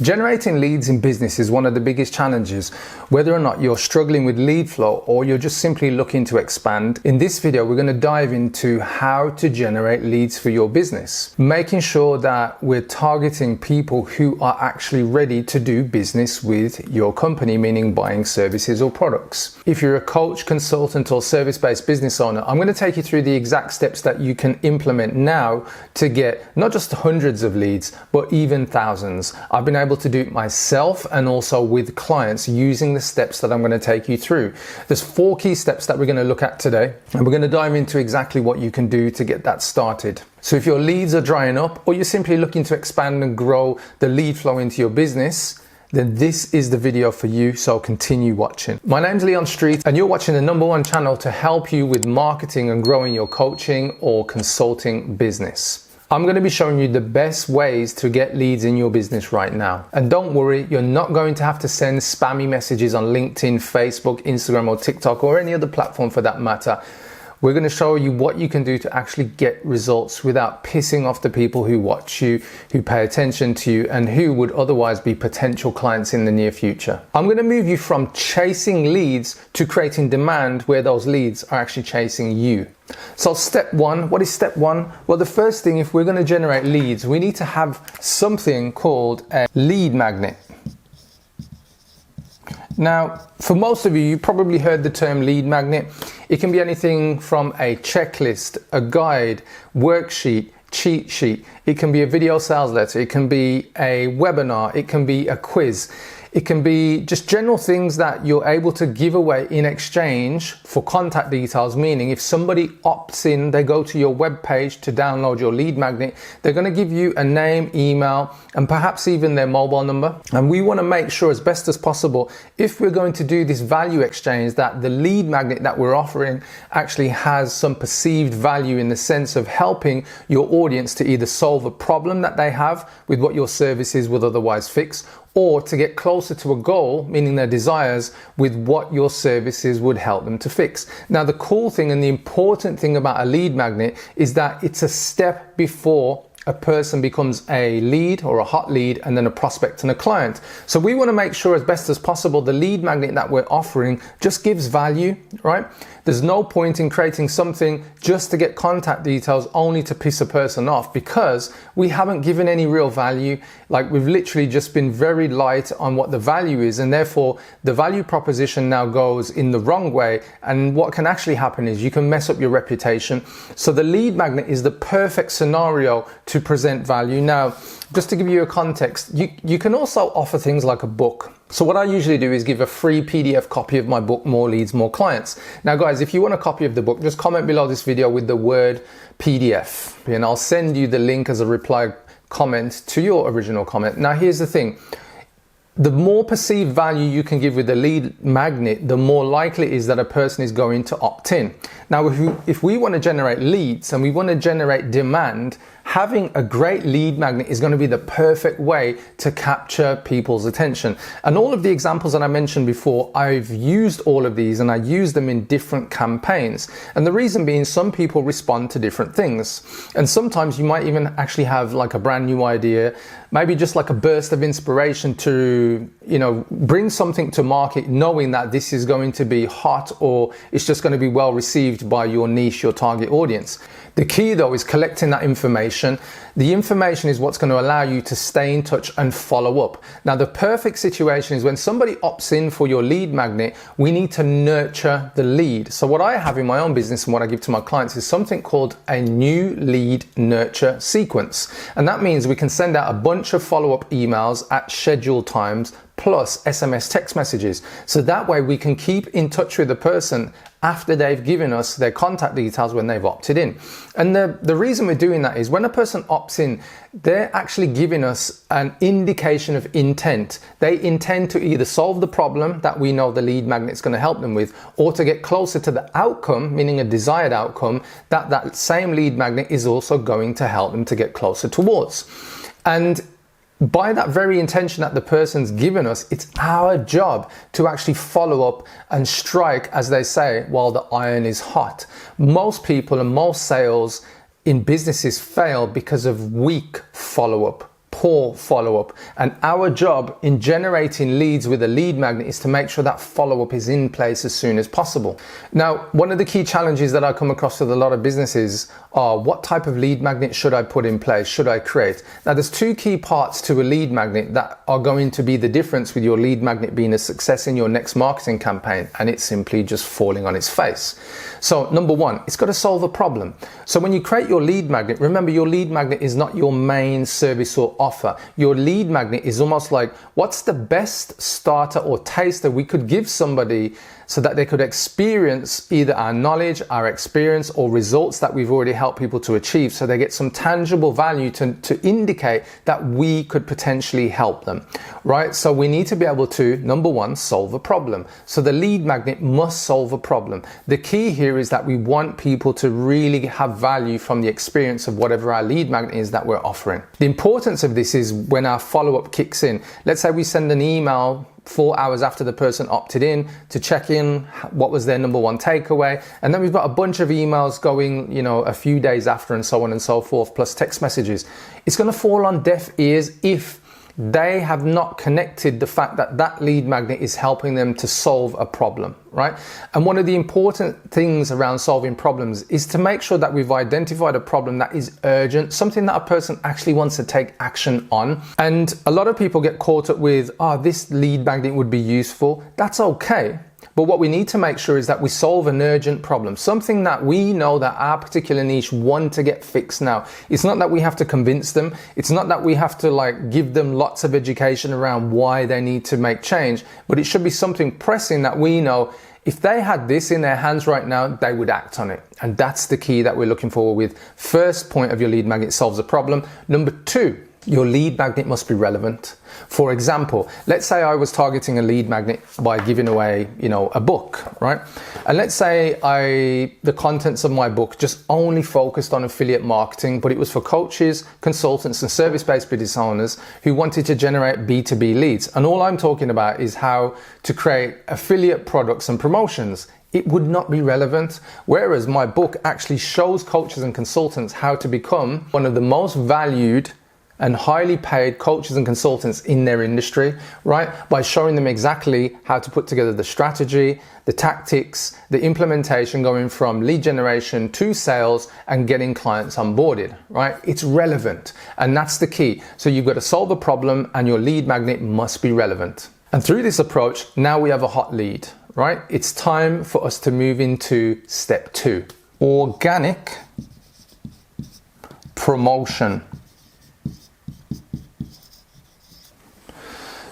Generating leads in business is one of the biggest challenges, whether or not you're struggling with lead flow or you're just simply looking to expand. In this video, we're going to dive into how to generate leads for your business, making sure that we're targeting people who are actually ready to do business with your company, meaning buying services or products. If you're a coach, consultant, or service-based business owner, I'm going to take you through the exact steps that you can implement now to get not just hundreds of leads, but even thousands. I've been able to do it myself and also with clients using the steps that I'm going to take you through. There's 4 key steps that we're going to look at today, and we're going to dive into exactly what you can do to get that started. So if your leads are drying up or you're simply looking to expand and grow the lead flow into your business, then this is the video for you, so continue watching. My name's Streete, and you're watching the #1 channel to help you with marketing and growing your coaching or consulting business. I'm going to be showing you the best ways to get leads in your business right now. And don't worry, you're not going to have to send spammy messages on LinkedIn, Facebook, Instagram, or TikTok, or any other platform for that matter. We're going to show you what you can do to actually get results without pissing off the people who watch you, who pay attention to you, and who would otherwise be potential clients in the near future. I'm going to move you from chasing leads to creating demand where those leads are actually chasing you. So step 1, what is step 1? Well, the first thing, if we're going to generate leads, we need to have something called a lead magnet. Now, for most of you, you probably heard the term lead magnet. It can be anything from a checklist, a guide, worksheet, cheat sheet. It can be a video sales letter. It can be a webinar. It can be a quiz. It can be just general things that you're able to give away in exchange for contact details, meaning if somebody opts in, they go to your web page to download your lead magnet, they're going to give you a name, email, and perhaps even their mobile number. And we want to make sure as best as possible, if we're going to do this value exchange, that the lead magnet that we're offering actually has some perceived value in the sense of helping your audience to either solve a problem that they have with what your services would otherwise fix, or to get closer to a goal, meaning their desires, with what your services would help them to fix. Now, the cool thing and the important thing about a lead magnet is that it's a step before a person becomes a lead or a hot lead and then a prospect and a client. So we want to make sure as best as possible the lead magnet that we're offering just gives value, right? There's no point in creating something just to get contact details only to piss a person off, because we haven't given any real value. Like, we've literally just been very light on what the value is, and therefore the value proposition now goes in the wrong way. And what can actually happen is you can mess up your reputation. So the lead magnet is the perfect scenario to present value. Now, just to give you a context, you can also offer things like a book. So what I usually do is give a free PDF copy of my book, More Leads, More Clients. Now guys, if you want a copy of the book, just comment below this video with the word PDF, and I'll send you the link as a reply comment to your original comment. Now here's the thing. The more perceived value you can give with the lead magnet, the more likely it is that a person is going to opt in. Now, if we want to generate leads and we want to generate demand, having a great lead magnet is going to be the perfect way to capture people's attention. And all of the examples that I mentioned before, I've used all of these and I use them in different campaigns. And the reason being, some people respond to different things. And sometimes you might even actually have like a brand new idea, maybe just like a burst of inspiration to, bring something to market, knowing that this is going to be hot or it's just going to be well received by your niche, your target audience. The key though is collecting that information. The information is what's going to allow you to stay in touch and follow up. Now, the perfect situation is when somebody opts in for your lead magnet, we need to nurture the lead. So what I have in my own business and what I give to my clients is something called a new lead nurture sequence. And that means we can send out a bunch of follow-up emails at scheduled times plus SMS text messages. So that way we can keep in touch with the person after they've given us their contact details when they've opted in. And the reason we're doing that is when a person opts in, they're actually giving us an indication of intent. They intend to either solve the problem that we know the lead magnet is going to help them with, or to get closer to the outcome, meaning a desired outcome, that same lead magnet is also going to help them to get closer towards. And by that very intention that the person's given us, it's our job to actually follow up and strike, as they say, while the iron is hot. Most people and most sales in businesses fail because of weak follow-up. poor follow-up. And our job in generating leads with a lead magnet is to make sure that follow-up is in place as soon as possible. Now, one of the key challenges that I come across with a lot of businesses are, what type of lead magnet should I put in place, should I create? Now, there's two key parts to a lead magnet that are going to be the difference with your lead magnet being a success in your next marketing campaign, and it's simply just falling on its face. So number one, it's got to solve a problem. So when you create your lead magnet, remember, your lead magnet is not your main service or offer. Your lead magnet is almost like, what's the best starter or taster we could give somebody so that they could experience either our knowledge, our experience, or results that we've already helped people to achieve, so they get some tangible value to indicate that we could potentially help them, right? So we need to be able to, number one, solve a problem. So the lead magnet must solve a problem. The key here is that we want people to really have value from the experience of whatever our lead magnet is that we're offering. The importance of this is when our follow-up kicks in. Let's say we send an email 4 hours after the person opted in to check in what was their number one takeaway, and then we've got a bunch of emails going, you know, a few days after, and so on and so forth, plus text messages. It's going to fall on deaf ears if they have not connected the fact that that lead magnet is helping them to solve a problem, right? And one of the important things around solving problems is to make sure that we've identified a problem that is urgent, something that a person actually wants to take action on. And a lot of people get caught up with, this lead magnet would be useful. That's okay. But what we need to make sure is that we solve an urgent problem, something that we know that our particular niche want to get fixed now. It's not that we have to convince them. It's not that we have to give them lots of education around why they need to make change, but it should be something pressing that we know if they had this in their hands right now, they would act on it. And that's the key that we're looking for with first point of your lead magnet solves a problem. Number two, your lead magnet must be relevant. For example, let's say I was targeting a lead magnet by giving away, a book, right? And let's say the contents of my book just only focused on affiliate marketing, but it was for coaches, consultants, and service-based business owners who wanted to generate B2B leads. And all I'm talking about is how to create affiliate products and promotions. It would not be relevant. Whereas my book actually shows coaches and consultants how to become one of the most valued and highly paid coaches and consultants in their industry, right? By showing them exactly how to put together the strategy, the tactics, the implementation, going from lead generation to sales and getting clients onboarded, right? It's relevant, and that's the key. So you've got to solve a problem and your lead magnet must be relevant. And through this approach, now we have a hot lead, right? It's time for us to move into step 2, organic promotion.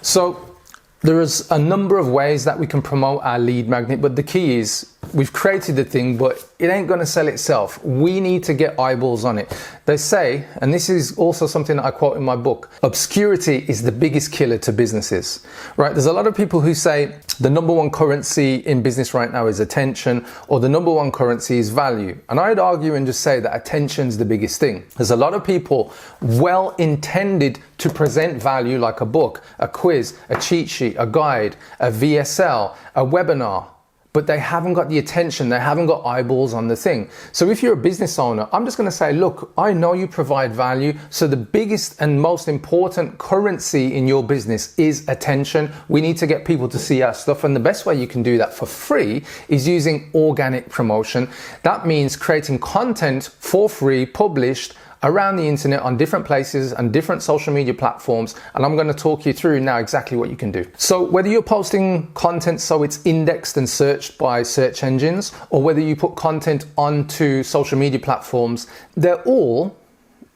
So there is a number of ways that we can promote our lead magnet, but the key is we've created the thing, but it ain't going to sell itself. We need to get eyeballs on it. They say, and this is also something that I quote in my book, obscurity is the biggest killer to businesses, right? There's a lot of people who say the number one currency in business right now is attention, or the number one currency is value. And I'd argue and just say that attention's the biggest thing. There's a lot of people well intended to present value, like a book, a quiz, a cheat sheet, a guide, a VSL, a webinar, but they haven't got the attention, they haven't got eyeballs on the thing. So if you're a business owner, I'm just gonna say, look, I know you provide value, so the biggest and most important currency in your business is attention. We need to get people to see our stuff, and the best way you can do that for free is using organic promotion. That means creating content for free, published around the internet on different places and different social media platforms, and I'm going to talk you through now exactly what you can do. So whether you're posting content so it's indexed and searched by search engines, or whether you put content onto social media platforms, they're all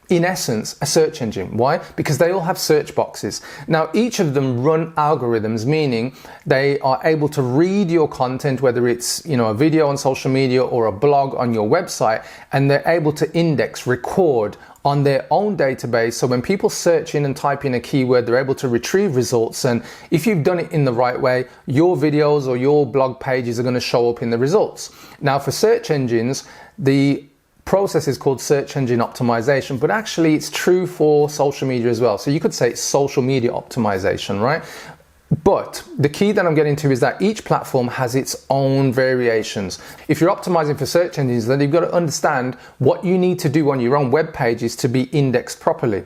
in essence a search engine. Why? Because they all have search boxes. Now each of them run algorithms, meaning they are able to read your content, whether it's a video on social media or a blog on your website, and they're able to index, record on their own database. So when people search in and type in a keyword, they're able to retrieve results, and if you've done it in the right way, your videos or your blog pages are going to show up in the results. Now for search engines, the process is called search engine optimization, but actually it's true for social media as well. So you could say it's social media optimization, right? But the key that I'm getting to is that each platform has its own variations. If you're optimizing for search engines, then you've got to understand what you need to do on your own web pages to be indexed properly.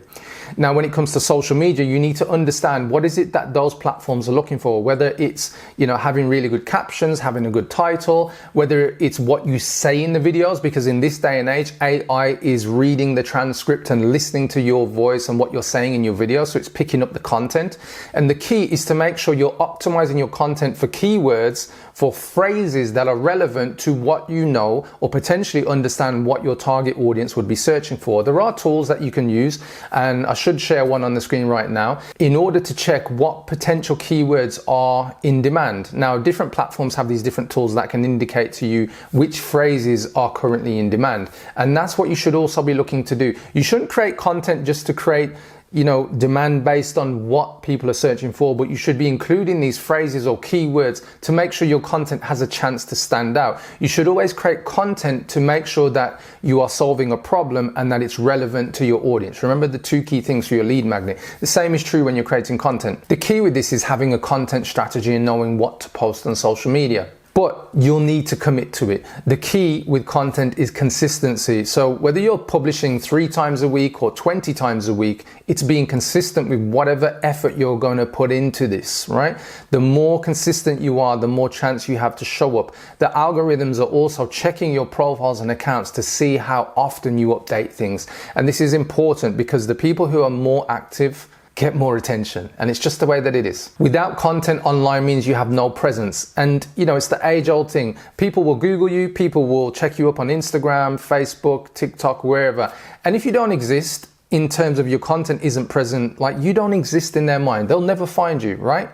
Now, when it comes to social media, you need to understand what is it that those platforms are looking for, whether it's, having really good captions, having a good title, whether it's what you say in the videos, because in this day and age, AI is reading the transcript and listening to your voice and what you're saying in your video, so it's picking up the content. And the key is to make sure you're optimizing your content for keywords, for phrases that are relevant to what you know, or potentially understand what your target audience would be searching for. There are tools that you can use, and I should share one on the screen right now, in order to check what potential keywords are in demand. Now, different platforms have these different tools that can indicate to you which phrases are currently in demand. And that's what you should also be looking to do. You shouldn't create content just to create demand based on what people are searching for, but you should be including these phrases or keywords to make sure your content has a chance to stand out. You should always create content to make sure that you are solving a problem and that it's relevant to your audience. Remember the two key things for your lead magnet. The same is true when you're creating content. The key with this is having a content strategy and knowing what to post on social media. But you'll need to commit to it. The key with content is consistency. So whether you're publishing 3 times a week or 20 times a week, it's being consistent with whatever effort you're going to put into this, right? The more consistent you are, the more chance you have to show up. The algorithms are also checking your profiles and accounts to see how often you update things. And this is important because the people who are more active get more attention, and it's just the way that it is. Without content online means you have no presence, and it's the age-old thing. People will Google you, people will check you up on Instagram, Facebook, TikTok, wherever, and if you don't exist in terms of your content isn't present, like you don't exist in their mind, they'll never find you, right?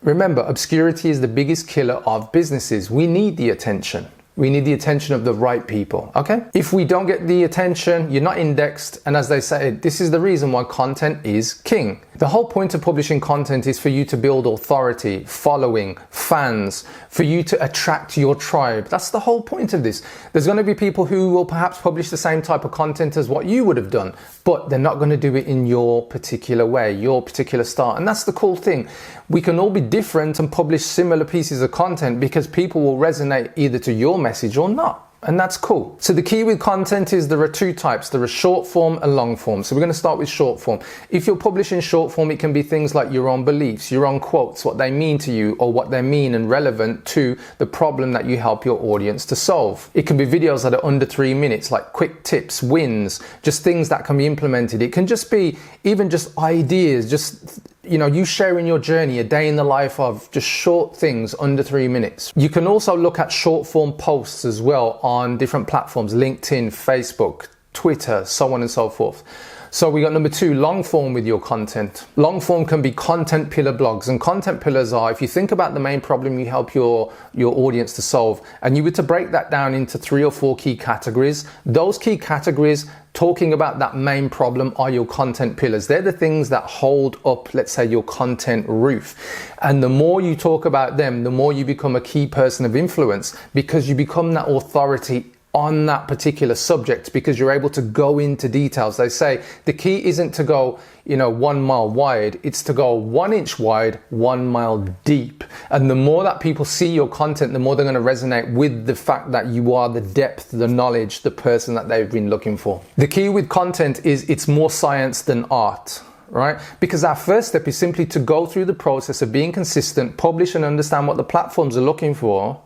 Remember, obscurity is the biggest killer of businesses. We need the attention. We need the attention of the right people, okay? If we don't get the attention, you're not indexed, and as they say, this is the reason why content is king. The whole point of publishing content is for you to build authority, following, fans, for you to attract your tribe. That's the whole point of this. There's going to be people who will perhaps publish the same type of content as what you would have done, but they're not going to do it in your particular way, your particular style. And that's the cool thing. We can all be different and publish similar pieces of content because people will resonate either to your message or not. And that's cool. So the key with content is there are 2 types. There are short form and long form. So we're going to start with short form. If you're publishing short form, it can be things like your own beliefs, your own quotes, what they mean to you, or what they mean and relevant to the problem that you help your audience to solve. It can be videos that are under 3 minutes, like quick tips, wins, just things that can be implemented. It can just be even just ideas, just you sharing your journey, a day in the life of, just short things under 3 minutes. You can also look at short form posts as well on different platforms, LinkedIn, Facebook, Twitter, so on and so forth. So we got number 2, long form with your content. Long form can be content pillar blogs, and content pillars are, if you think about the main problem you help your audience to solve, and you were to break that down into 3 or 4 key categories, those key categories talking about that main problem are your content pillars. They're the things that hold up, let's say, your content roof. And the more you talk about them, the more you become a key person of influence, because you become that authority on that particular subject, because you're able to go into details. They say the key isn't to go 1 mile wide, it's to go 1 inch wide, 1 mile deep. And the more that people see your content, the more they're going to resonate with the fact that you are the depth, the knowledge, the person that they've been looking for. The key with content is it's more science than art, right? Because our first step is simply to go through the process of being consistent, publish and understand what the platforms are looking for,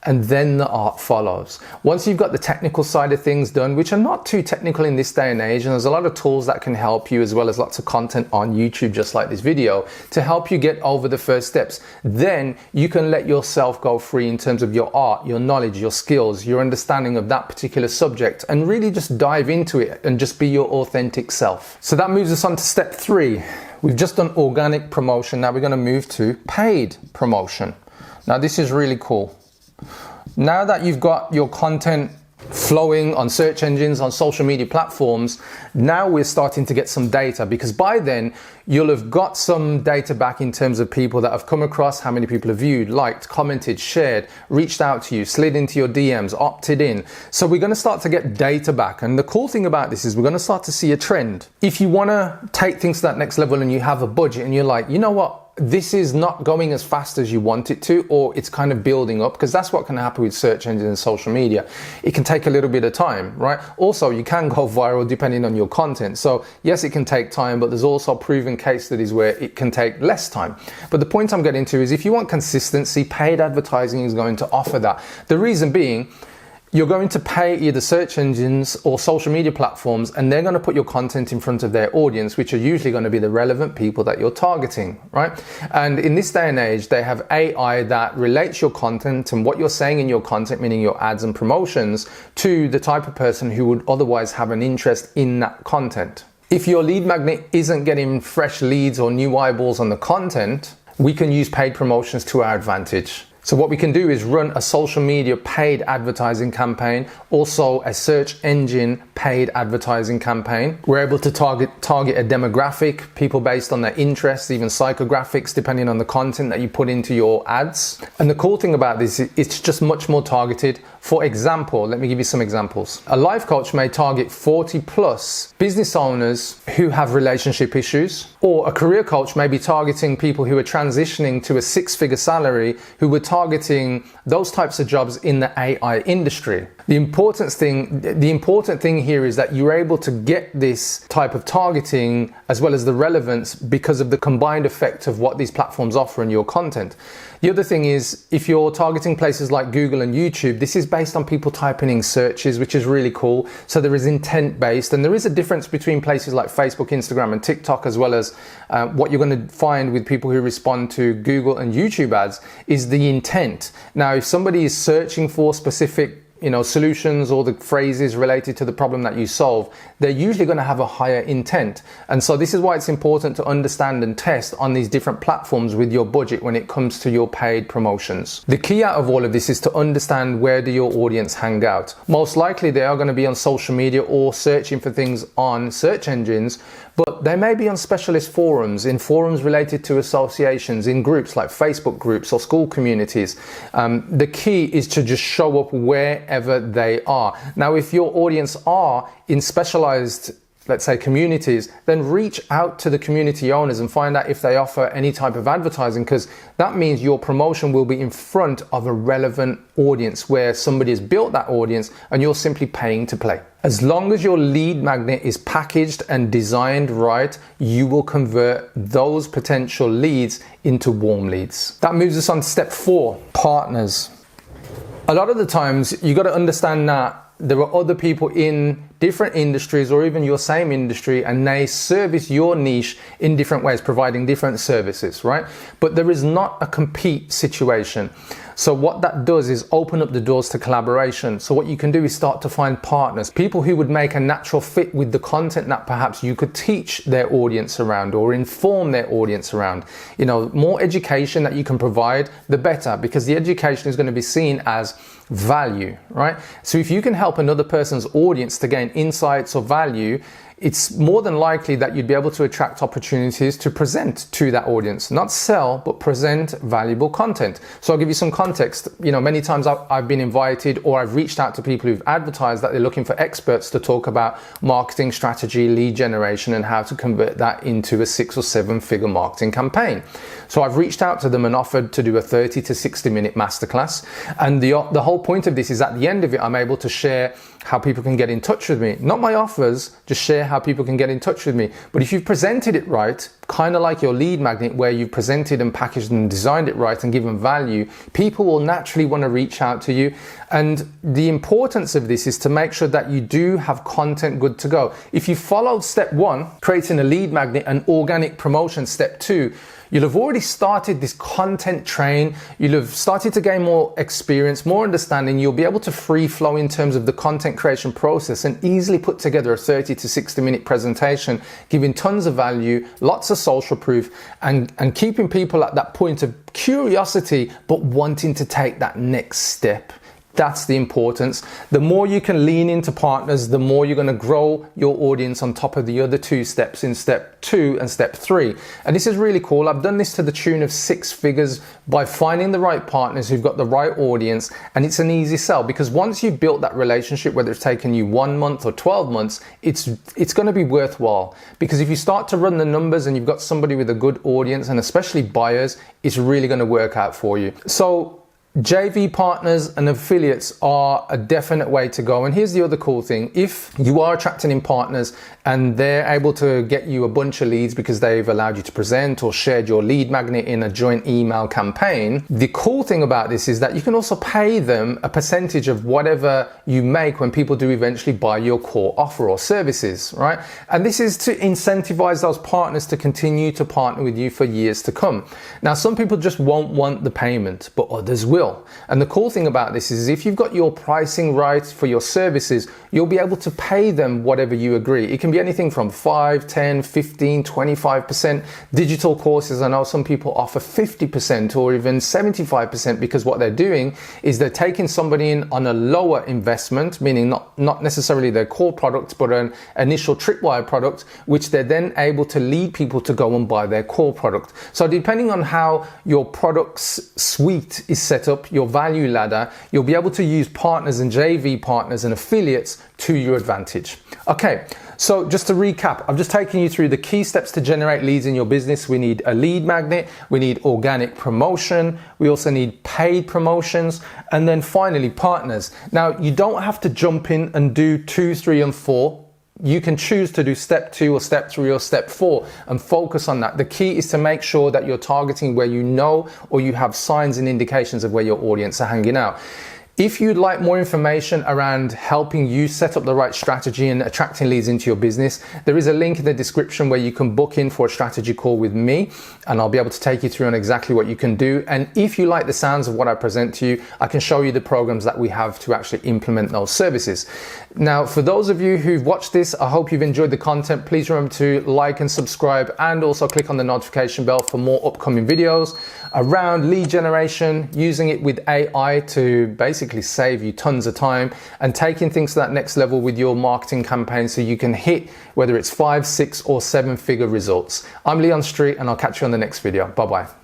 and then the art follows. Once you've got the technical side of things done, which are not too technical in this day and age, and there's a lot of tools that can help you, as well as lots of content on YouTube, just like this video, to help you get over the first steps. Then you can let yourself go free in terms of your art, your knowledge, your skills, your understanding of that particular subject, and really just dive into it and just be your authentic self. So that moves us on to step 3. We've just done organic promotion. Now we're going to move to paid promotion. Now this is really cool. Now that you've got your content flowing on search engines, on social media platforms, now we're starting to get some data, because by then you'll have got some data back in terms of people that have come across, how many people have viewed, liked, commented, shared, reached out to you, slid into your DMs, opted in. So we're going to start to get data back. And the cool thing about this is we're going to start to see a trend. If you want to take things to that next level and you have a budget and you're like, you know what, this is not going as fast as you want it to, or it's kind of building up, because that's what can happen with search engines and social media. It can take a little bit of time, right? Also, you can go viral depending on your content. So yes, it can take time, but there's also proven case studies where it can take less time. But the point I'm getting to is if you want consistency, paid advertising is going to offer that. The reason being, you're going to pay either search engines or social media platforms, and they're going to put your content in front of their audience, which are usually going to be the relevant people that you're targeting, right? And in this day and age, they have AI that relates your content and what you're saying in your content, meaning your ads and promotions, to the type of person who would otherwise have an interest in that content. If your lead magnet isn't getting fresh leads or new eyeballs on the content, we can use paid promotions to our advantage. So what we can do is run a social media paid advertising campaign, also a search engine paid advertising campaign. We're able to target a demographic, people based on their interests, even psychographics, depending on the content that you put into your ads. And the cool thing about this is it's just much more targeted. For example, let me give you some examples. A life coach may target 40 plus business owners who have relationship issues, or a career coach may be targeting people who are transitioning to a six-figure salary who were targeting those types of jobs in the AI industry. The important thing here is that you're able to get this type of targeting as well as the relevance because of the combined effect of what these platforms offer in your content. The other thing is, if you're targeting places like Google and YouTube, this is based on people typing in searches, which is really cool. So there is intent based, and there is a difference between places like Facebook, Instagram, and TikTok, as well as what you're going to find with people who respond to Google and YouTube ads is the intent. Now, if somebody is searching for specific solutions or the phrases related to the problem that you solve, they're usually going to have a higher intent. And so this is why it's important to understand and test on these different platforms with your budget when it comes to your paid promotions. The key out of all of this is to understand where do your audience hang out. Most likely they are going to be on social media or searching for things on search engines, but they may be on specialist forums, in forums related to associations, in groups like Facebook groups or school communities. The key is to just show up wherever they are. Now, if your audience are in specialized, let's say, communities, then reach out to the community owners and find out if they offer any type of advertising, because that means your promotion will be in front of a relevant audience where somebody has built that audience and you're simply paying to play. As long as your lead magnet is packaged and designed right, you will convert those potential leads into warm leads. That moves us on to step 4, partners. A lot of the times you got to understand that there are other people in different industries or even your same industry, and they service your niche in different ways, providing different services, right? But there is not a compete situation. So what that does is open up the doors to collaboration. So what you can do is start to find partners, people who would make a natural fit with the content that perhaps you could teach their audience around or inform their audience around. More education that you can provide, the better, because the education is going to be seen as value, right? So if you can help another person's audience to gain insights or value, it's more than likely that you'd be able to attract opportunities to present to that audience, not sell, but present valuable content. So I'll give you some context. Many times I've been invited or I've reached out to people who've advertised that they're looking for experts to talk about marketing strategy, lead generation, and how to convert that into a 6 or 7 figure marketing campaign. So I've reached out to them and offered to do a 30 to 60 minute masterclass. And the whole point of this is at the end of it, I'm able to share how people can get in touch with me. Not my offers, just share how people can get in touch with me. But if you've presented it right, kind of like your lead magnet where you've presented and packaged and designed it right and given value, people will naturally want to reach out to you. And the importance of this is to make sure that you do have content good to go. If you followed step 1, creating a lead magnet and organic promotion, step 2, you'll have already started this content train. You'll have started to gain more experience, more understanding. You'll be able to free flow in terms of the content creation process and easily put together a 30 to 60 minute presentation, giving tons of value, lots of social proof, and keeping people at that point of curiosity, but wanting to take that next step That's the importance. The more you can lean into partners, the more you're going to grow your audience on top of the other 2 steps in step 2 and step 3. And this is really cool. I've done this to the tune of 6 figures by finding the right partners who've got the right audience. And it's an easy sell, because once you've built that relationship, whether it's taken you 1 month or 12 months, it's going to be worthwhile. Because if you start to run the numbers and you've got somebody with a good audience, and especially buyers, it's really going to work out for you. So JV partners and affiliates are a definite way to go. And here's the other cool thing. If you are attracting in partners and they're able to get you a bunch of leads because they've allowed you to present or shared your lead magnet in a joint email campaign, the cool thing about this is that you can also pay them a percentage of whatever you make when people do eventually buy your core offer or services, right? And this is to incentivize those partners to continue to partner with you for years to come. Now, some people just won't want the payment, but others will. And the cool thing about this is if you've got your pricing right for your services, you'll be able to pay them whatever you agree. It can be anything from 5, 10, 15, 25%. Digital courses, I know some people offer 50% or even 75%, because what they're doing is they're taking somebody in on a lower investment, meaning not necessarily their core product, but an initial tripwire product, which they're then able to lead people to go and buy their core product. So depending on how your product's suite is set up, your value ladder, you'll be able to use partners and JV partners and affiliates to your advantage. Okay, so just to recap, I've just taken you through the key steps to generate leads in your business. We need a lead magnet, we need organic promotion, we also need paid promotions, and then finally partners. Now, you don't have to jump in and do 2, 3, and 4. You can choose to do step 2 or step 3 or step 4 and focus on that. The key is to make sure that you're targeting where you know or you have signs and indications of where your audience are hanging out. If you'd like more information around helping you set up the right strategy and attracting leads into your business, there is a link in the description where you can book in for a strategy call with me, and I'll be able to take you through on exactly what you can do. And if you like the sounds of what I present to you, I can show you the programs that we have to actually implement those services. Now, for those of you who've watched this, I hope you've enjoyed the content. Please remember to like and subscribe, and also click on the notification bell for more upcoming videos around lead generation, using it with AI to basically save you tons of time, and taking things to that next level with your marketing campaign so you can hit whether it's 5, 6, or 7 figure results. I'm Streete, and I'll catch you on the next video. Bye-bye.